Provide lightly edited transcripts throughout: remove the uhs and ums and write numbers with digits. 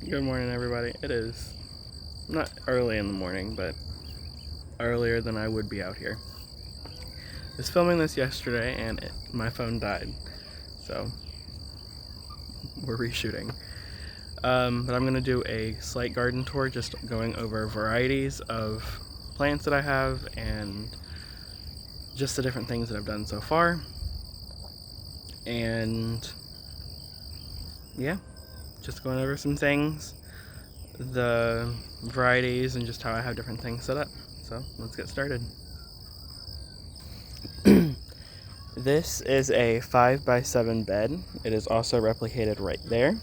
Good morning, everybody. It is not early in the morning, but earlier than I would be out here. I was filming this yesterday and my phone died, so we're reshooting. But I'm going to do a slight garden tour, just going over varieties of plants that I have and just the different things that I've done so far. And yeah, just going over some things, the varieties, and just how I have different things set up. So let's get started. This is a 5x7 bed. It is also replicated right there.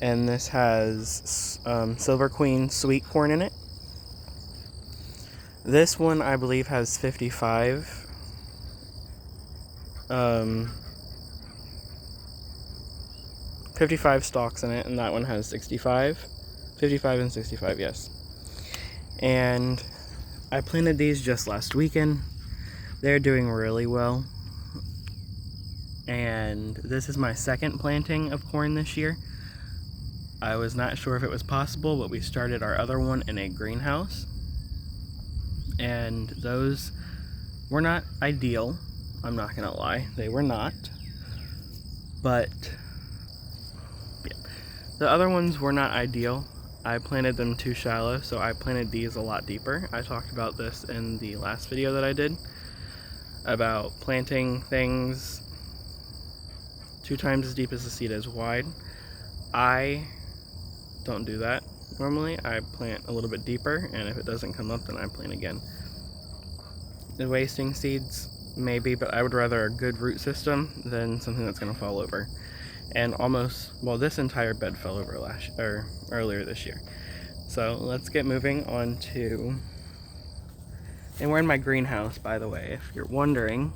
And this has Silver Queen sweet corn in it. This one I believe has 55 stalks in it, and that one has 65 and 65, yes. And I planted these just last weekend. They're doing really well. And this is my second planting of corn this year. I was not sure if it was possible, but we started our other one in a greenhouse. And those were not ideal. I'm not gonna lie, they were not. But yeah, the other ones were not ideal. I planted them too shallow, so I planted these a lot deeper. I talked about this in the last video that I did about planting things 2 times as deep as the seed is wide. I don't do that normally. I plant a little bit deeper, and if it doesn't come up, then I plant again. The wasting seeds, maybe, but I would rather a good root system than something that's going to fall over. And this entire bed fell over earlier this year. So let's get moving on to, and we're in my greenhouse, by the way, if you're wondering.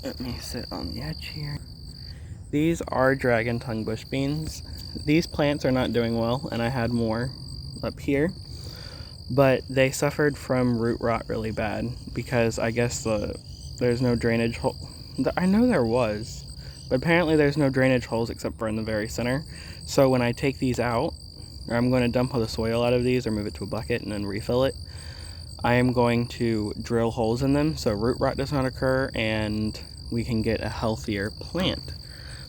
Let me sit on the edge here. These are dragon tongue bush beans. These plants are not doing well, and I had more up here, but they suffered from root rot really bad because I guess there's no drainage hole. I know there was, but apparently there's no drainage holes except for in the very center. So when I take these out, or I'm going to dump all the soil out of these or move it to a bucket and then refill it, I am going to drill holes in them so root rot does not occur and we can get a healthier plant.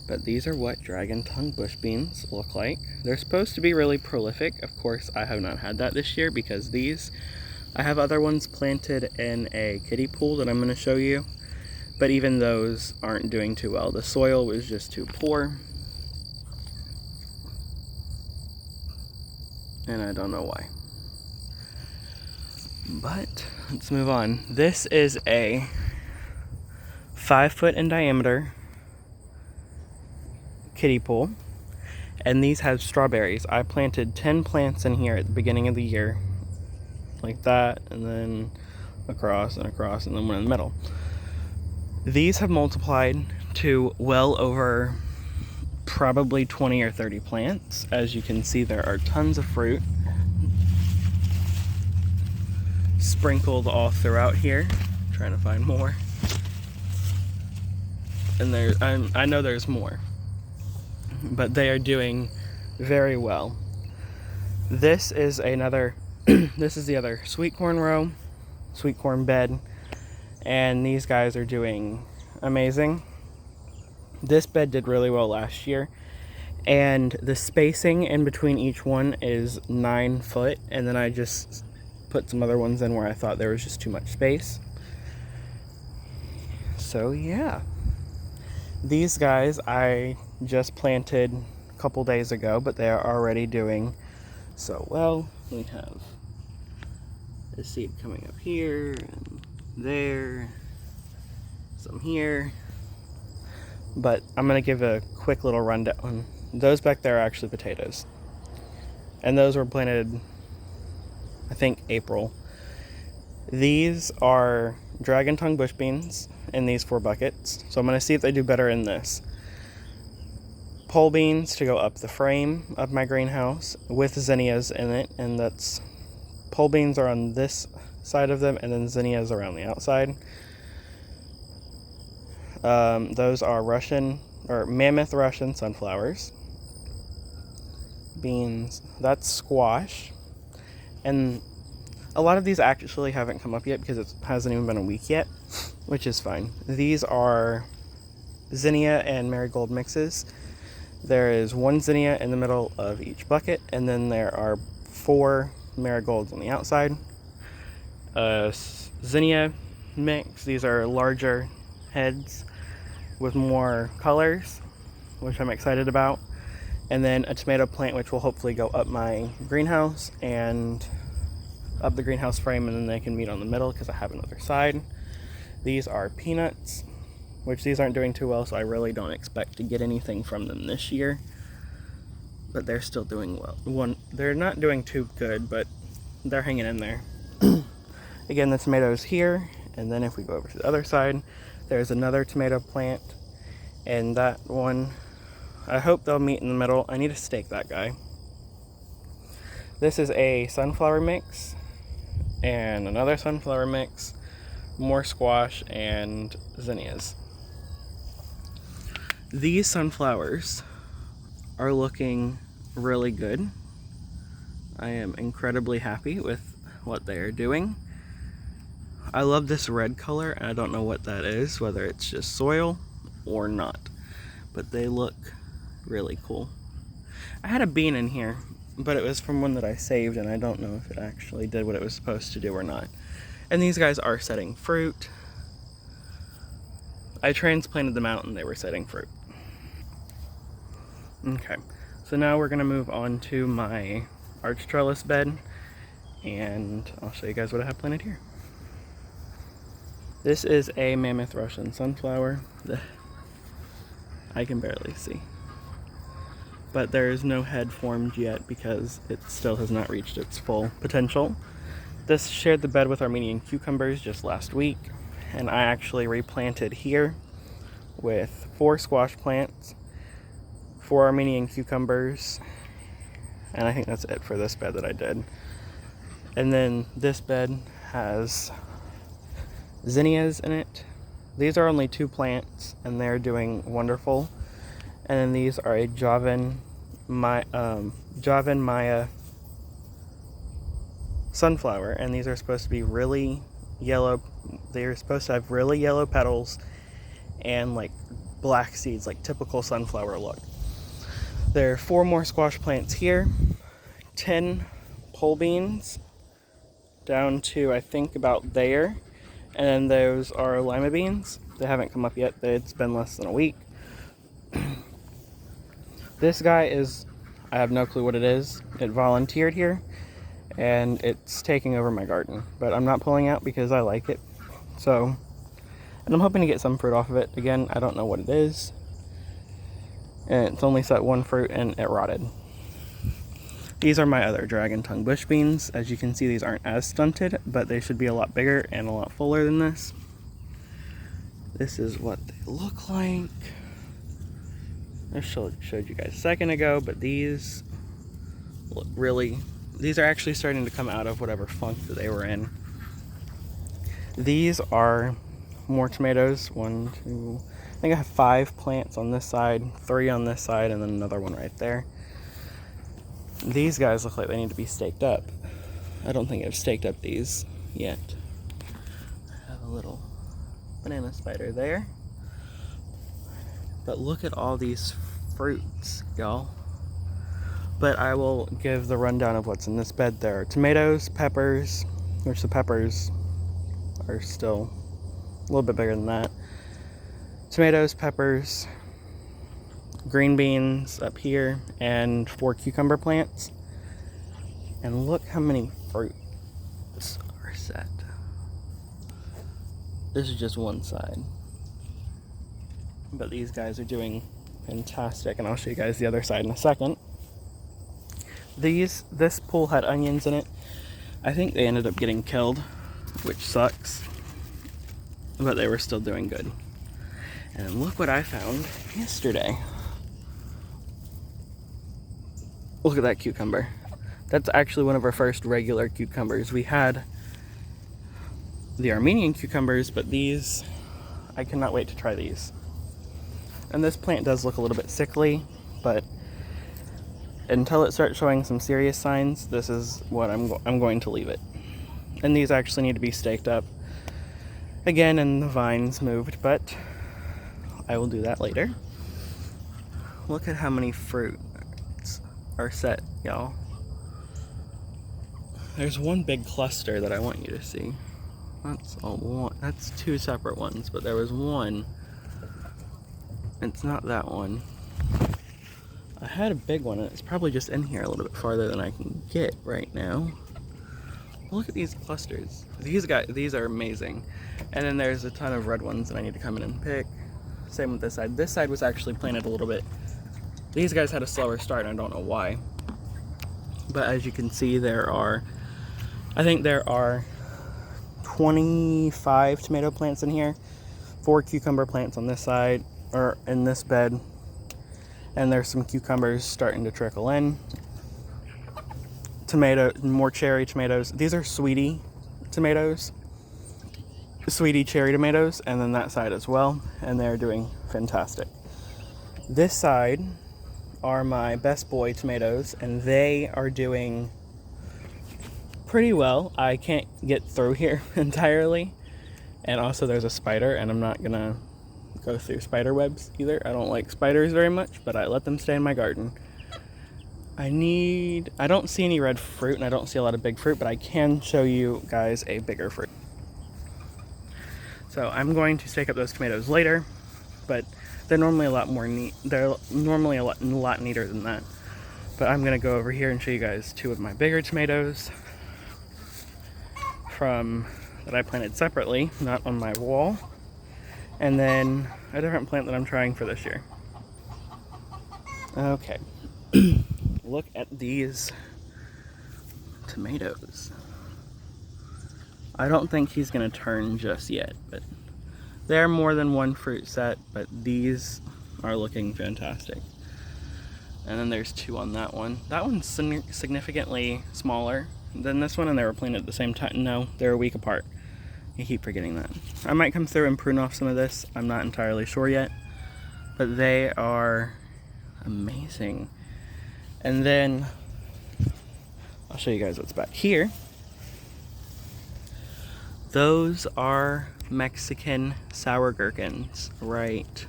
But these are what dragon tongue bush beans look like. They're supposed to be really prolific. Of course, I have not had that this year because I have other ones planted in a kiddie pool that I'm going to show you. But even those aren't doing too well. The soil was just too poor. And I don't know why. But let's move on. This is a 5 foot in diameter kiddie pool, and these have strawberries. I planted 10 plants in here at the beginning of the year, like that, and then across and across, and then one in the middle. These have multiplied to well over probably 20 or 30 plants. As you can see, there are tons of fruit sprinkled all throughout here. I'm trying to find more, and I know there's more, but they are doing very well. This is this is the other sweet corn row, sweet corn bed, and these guys are doing amazing. This bed did really well last year, and the spacing in between each one is 9 foot, and then I just put some other ones in where I thought there was just too much space. So yeah, these guys I just planted a couple days ago, but they are already doing so well. We have a seed coming up here and there, some here, but I'm gonna give a quick little rundown. Those back there are actually potatoes, and those were planted, I think, April. These are dragon tongue bush beans in these 4 buckets, so I'm going to see if they do better in this. Pole beans to go up the frame of my greenhouse with zinnias in it, and that's pole beans are on this side of them, and then zinnias are on the outside. Those are Russian or Mammoth Russian sunflowers. Beans, that's squash. And a lot of these actually haven't come up yet because it hasn't even been a week yet, which is fine. These are zinnia and marigold mixes. There is one zinnia in the middle of each bucket, and then there are 4 marigolds on the outside. Zinnia mix, these are larger heads with more colors, which I'm excited about. And then a tomato plant, which will hopefully go up my greenhouse and up the greenhouse frame, and then they can meet on the middle because I have another side. These are peanuts, which these aren't doing too well, so I really don't expect to get anything from them this year. But they're still doing well. They're not doing too good, but they're hanging in there. Again, the tomatoes here, and then if we go over to the other side, there's another tomato plant, and that one, I hope they'll meet in the middle. I need to stake that guy. This is a sunflower mix, and another sunflower mix, more squash, and zinnias. These sunflowers are looking really good. I am incredibly happy with what they are doing. I love this red color, and I don't know what that is, whether it's just soil or not, but they look really cool. I had a bean in here, but it was from one that I saved, and I don't know if it actually did what it was supposed to do or not. And these guys are setting fruit. I transplanted them out and they were setting fruit. Okay, so now we're gonna move on to my arch trellis bed, and I'll show you guys what I have planted here. This is a Mammoth Russian sunflower. I can barely see. But there is no head formed yet because it still has not reached its full potential. This shared the bed with Armenian cucumbers just last week, and I actually replanted here with 4 squash plants, 4 Armenian cucumbers, and I think that's it for this bed that I did. And then this bed has zinnias in it. These are only 2 plants, and they're doing wonderful. And then these are a Javan Maya sunflower, and these are supposed to be really yellow. They're supposed to have really yellow petals and like black seeds, like typical sunflower look. There are 4 more squash plants here, 10 pole beans down to I think about there, and then those are lima beans. They haven't come up yet. It's been less than a week. This guy is, I have no clue what it is. It volunteered here, and it's taking over my garden. But I'm not pulling out because I like it. So, and I'm hoping to get some fruit off of it. Again, I don't know what it is. And it's only set 1 fruit, and it rotted. These are my other dragon tongue bush beans. As you can see, these aren't as stunted, but they should be a lot bigger and a lot fuller than this. This is what they look like. I showed you guys a second ago, but these look really, these are actually starting to come out of whatever funk that they were in. These are more tomatoes. 1, 2, I think I have 5 plants on this side, 3 on this side, and then another one right there. These guys look like they need to be staked up. I don't think I've staked up these yet. I have a little banana spider there. But look at all these fruits, y'all. But I will give the rundown of what's in this bed. There are tomatoes, peppers, which the peppers are still a little bit bigger than that. Tomatoes, peppers, green beans up here, and 4 cucumber plants. And look how many fruits are set. This is just one side. But these guys are doing fantastic, and I'll show you guys the other side in a second. This pool had onions in it. I think they ended up getting killed, which sucks, but they were still doing good. And look what I found yesterday. Look at that cucumber. That's actually one of our first regular cucumbers. We had the Armenian cucumbers, but these, I cannot wait to try these. And this plant does look a little bit sickly, but until it starts showing some serious signs, this is what I'm going to leave it. And these actually need to be staked up again, and the vines moved, but I will do that later. Look at how many fruits are set, y'all. There's one big cluster that I want you to see. That's two separate ones, but there was one. It's not that one. I had a big one, and it's probably just in here a little bit farther than I can get right now. Look at these clusters. These are amazing. And then there's a ton of red ones that I need to come in and pick. Same with this side. This side was actually planted a little bit. These guys had a slower start, and I don't know why. But as you can see, I think there are 25 tomato plants in here, 4 cucumber plants on this side, or in this bed, and there's some cucumbers starting to trickle in. More cherry tomatoes. These are sweetie tomatoes, sweetie cherry tomatoes, and then that side as well, and they're doing fantastic. This side are my best boy tomatoes, and they are doing pretty well. I can't get through here entirely, and also there's a spider, and I'm not gonna go through spider webs either. I don't like spiders very much, but I let them stay in my garden. I don't see any red fruit, and I don't see a lot of big fruit, but I can show you guys a bigger fruit. So I'm going to stake up those tomatoes later, but they're normally a lot more neat. They're normally a lot neater than that. But I'm gonna go over here and show you guys 2 of my bigger tomatoes that I planted separately, not on my wall, and then a different plant that I'm trying for this year. Okay. Look at these tomatoes. I don't think he's gonna turn just yet, but they're more than one fruit set, but these are looking fantastic. And then there's 2 on that one. That one's significantly smaller than this one, and they were planted at the same time. No, they're a week apart. I keep forgetting that. I might come through and prune off some of this. I'm not entirely sure yet, but they are amazing. And then I'll show you guys what's back here. Those are Mexican sour gherkins, right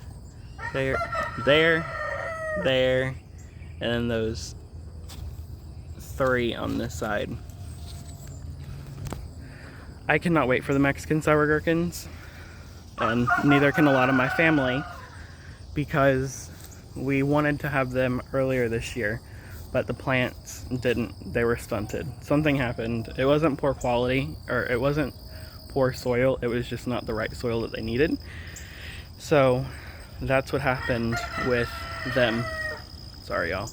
there, and then those 3 on this side. I cannot wait for the Mexican sour gherkins, and neither can a lot of my family, because we wanted to have them earlier this year, but the plants didn't. They were stunted. Something happened. It wasn't poor quality, or it wasn't poor soil. It was just not the right soil that they needed. So that's what happened with them. Sorry, y'all.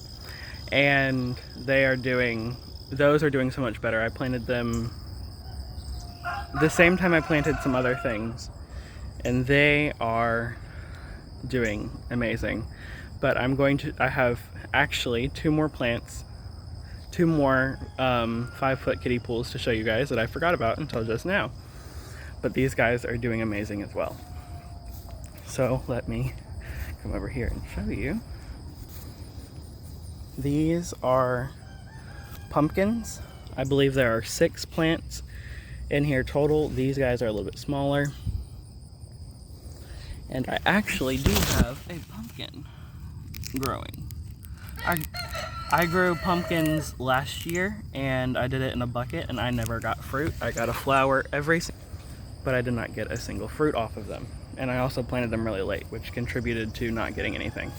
And those are doing so much better. I planted them the same time I planted some other things, and they are doing amazing. But I have actually 2 more plants, 2 more 5-foot kiddie pools to show you guys that I forgot about until just now. But these guys are doing amazing as well. So let me come over here and show you. These are pumpkins. I believe there are 6 plants in here total. These guys are a little bit smaller. And I actually do have a pumpkin growing. I grew pumpkins last year, and I did it in a bucket, and I never got fruit. I got a flower but I did not get a single fruit off of them. And I also planted them really late, which contributed to not getting anything.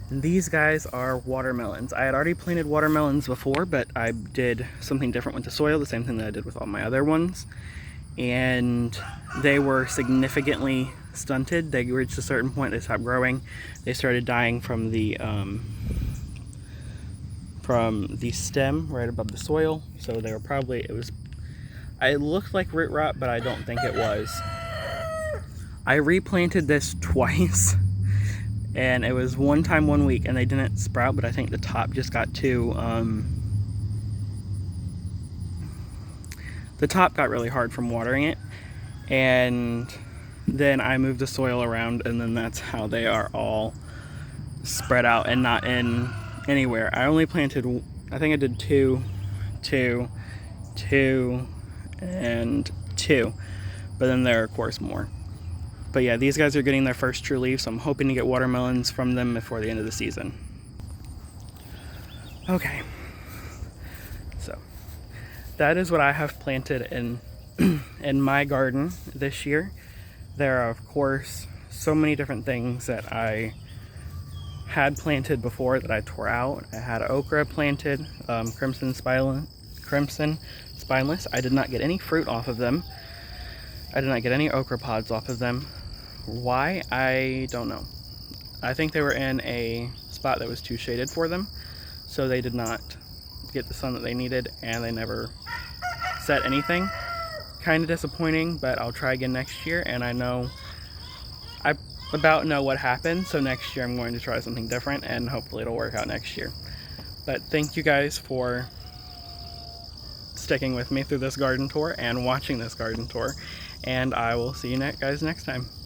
These guys are watermelons. I had already planted watermelons before, but I did something different with the soil, the same thing that I did with all my other ones. And they were significantly stunted. They reached a certain point, they stopped growing. They started dying from the stem right above the soil. So they were it looked like root rot, but I don't think it was. I replanted this twice, and it was one time 1 week, and they didn't sprout, but I think the top just got the top got really hard from watering it, and then I move the soil around, and then that's how they are all spread out and not in anywhere. I only planted, I think I did two, and two, but then there are of course more. But yeah, these guys are getting their first true leaves, so I'm hoping to get watermelons from them before the end of the season. Okay, so that is what I have planted in my garden this year. There are of course so many different things that I had planted before that I tore out. I had okra planted, crimson spineless. I did not get any fruit off of them. I did not get any okra pods off of them. Why? I don't know. I think they were in a spot that was too shaded for them, so they did not get the sun that they needed, and they never set anything. Kind of disappointing, but I'll try again next year, and I about know what happened, so next year I'm going to try something different, and hopefully it'll work out next year. But thank you guys for sticking with me through this garden tour and watching this garden tour, and I will see you guys next time.